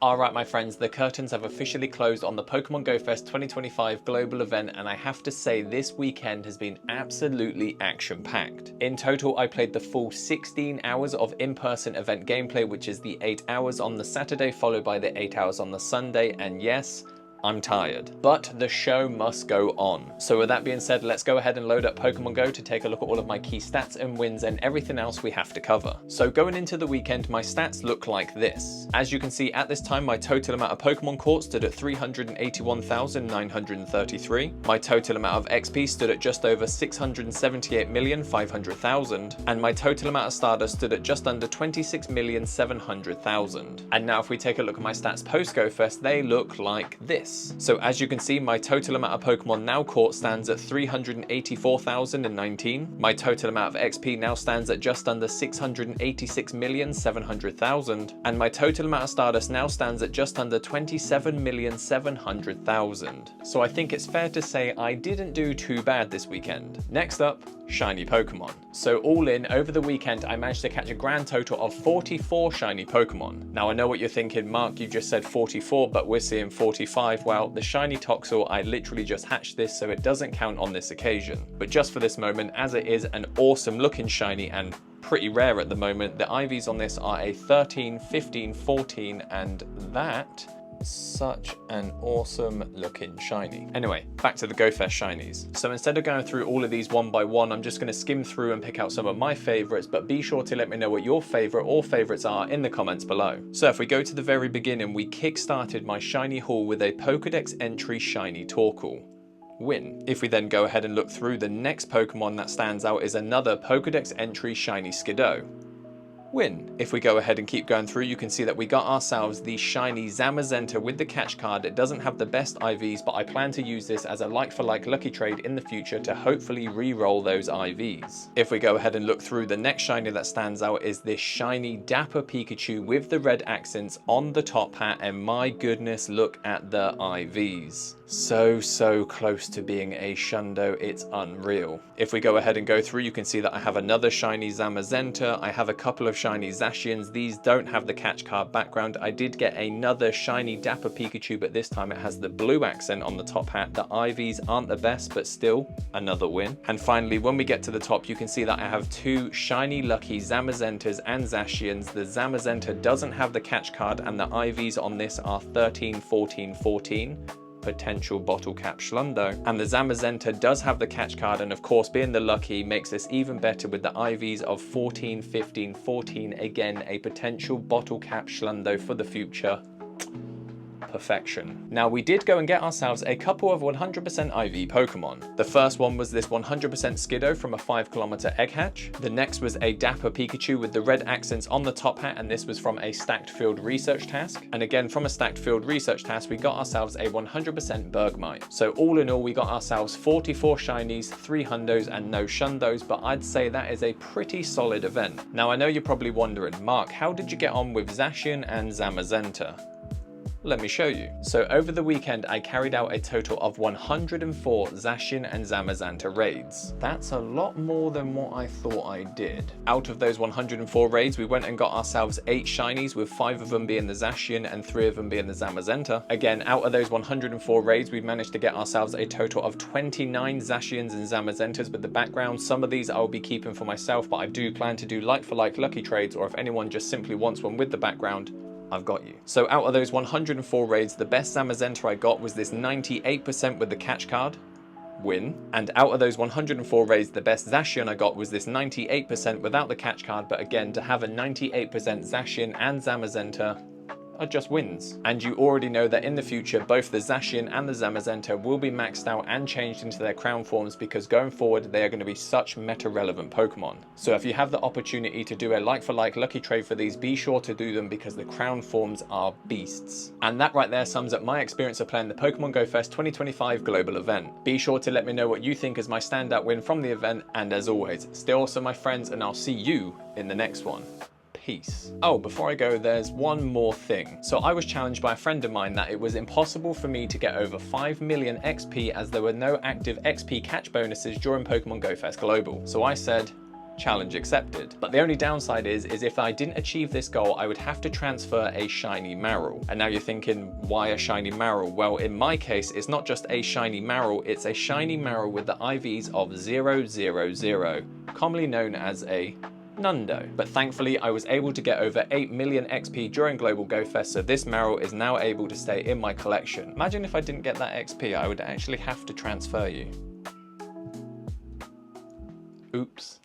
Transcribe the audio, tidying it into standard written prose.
Alright my friends, the curtains have officially closed on the Pokémon GO Fest 2025 global event, and I have to say this weekend has been absolutely action-packed. In total, I played the full 16 hours of in-person event gameplay, which is the 8 hours on the Saturday followed by the 8 hours on the Sunday, and yes, I'm tired. But the show must go on. So with that being said, let's go ahead and load up Pokemon Go to take a look at all of my key stats and wins and everything else we have to cover. So going into the weekend, my stats look like this. As you can see, at this time, my total amount of Pokemon caught stood at 381,933. My total amount of XP stood at just over 678,500,000. And my total amount of Stardust stood at just under 26,700,000. And now if we take a look at my stats post Go Fest, they look like this. So as you can see, my total amount of Pokemon now caught stands at 384,019. My total amount of XP now stands at just under 686,700,000. And my total amount of Stardust now stands at just under 27,700,000. So I think it's fair to say I didn't do too bad this weekend. Next up, shiny Pokemon. So all in, over the weekend, I managed to catch a grand total of 44 shiny Pokemon. Now I know what you're thinking, Mark, you just said 44, but we're seeing 45. Well, the shiny Toxel, I literally just hatched this, so it doesn't count on this occasion. But just for this moment, as it is an awesome looking shiny and pretty rare at the moment, the IVs on this are a 13, 15, 14, and that such an awesome looking shiny. Anyway, back to the Go Fest shinies. So instead of going through all of these one by one, I'm just going to skim through and pick out some of my favorites, but be sure to let me know what your favorite or favorites are in the comments below. So if we go to the very beginning, we kick-started my shiny haul with a Pokedex entry shiny Torkoal. Win. If we then go ahead and look through, the next Pokemon that stands out is another Pokedex entry shiny Skiddo. Win. If we go ahead and keep going through, you can see that we got ourselves the shiny Zamazenta with the catch card. It doesn't have the best IVs, but I plan to use this as a like-for-like lucky trade in the future to hopefully re-roll those IVs. If we go ahead and look through, the next shiny that stands out is this shiny Dapper Pikachu with the red accents on the top hat, and my goodness, look at the IVs. So close to being a Shundo, it's unreal. If we go ahead and go through, you can see that I have another shiny Zamazenta, I have a couple of shiny Zacians. These don't have the catch card background. I did get another shiny Dapper Pikachu, but this time it has the blue accent on the top hat. The IVs aren't the best, but still another win. And finally, when we get to the top, you can see that I have two shiny lucky Zamazentas and Zacians. The Zamazenta doesn't have the catch card, and the IVs on this are 13, 14, 14. Potential bottle cap Schlundo, and the Zamazenta does have the catch card, and of course being the lucky makes this even better with the IVs of 14, 15, 14. Again, a potential bottle cap Schlundo for the future. Perfection. Now we did go and get ourselves a couple of 100% IV Pokemon. The first one was this 100% Skiddo from a 5km egg hatch. The next was a Dapper Pikachu with the red accents on the top hat, and this was from a stacked field research task. And again, from a stacked field research task, we got ourselves a 100% Bergmite. So all in all, we got ourselves 44 shinies, 3 hundos and no shundos, but I'd say that is a pretty solid event. Now I know you're probably wondering, Mark, how did you get on with Zacian and Zamazenta? Let me show you. So over the weekend, I carried out a total of 104 Zacian and Zamazenta raids. That's a lot more than what I thought I did. Out of those 104 raids, we went and got ourselves 8 shinies, with 5 of them being the Zacian and 3 of them being the Zamazenta. Again, out of those 104 raids, we managed to get ourselves a total of 29 Zacians and Zamazentas with the background. Some of these I'll be keeping for myself, but I do plan to do like-for-like lucky trades, or if anyone just simply wants one with the background, I've got you. So out of those 104 raids, the best Zamazenta I got was this 98% with the catch card. Win. And out of those 104 raids, the best Zacian I got was this 98% without the catch card, but again, to have a 98% Zacian and Zamazenta are just wins. And you already know that in the future, both the Zacian and the Zamazenta will be maxed out and changed into their crown forms, because going forward, they are going to be such meta-relevant Pokemon. So if you have the opportunity to do a like-for-like lucky trade for these, be sure to do them, because the crown forms are beasts. And that right there sums up my experience of playing the Pokemon GO Fest 2025 global event. Be sure to let me know what you think is my standout win from the event, and as always, stay awesome my friends, and I'll see you in the next one. Peace. Oh, before I go, there's one more thing. So I was challenged by a friend of mine that it was impossible for me to get over 5 million XP as there were no active XP catch bonuses during Pokemon GO Fest Global. So I said, challenge accepted. But the only downside is if I didn't achieve this goal, I would have to transfer a shiny Marill. And now you're thinking, why a shiny Marill? Well, in my case, it's not just a shiny Marill, it's a shiny Marill with the IVs of 000, commonly known as a Nundo. But thankfully, I was able to get over 8 million XP during Global Go Fest, so this Marill is now able to stay in my collection. Imagine if I didn't get that XP, I would actually have to transfer you. Oops.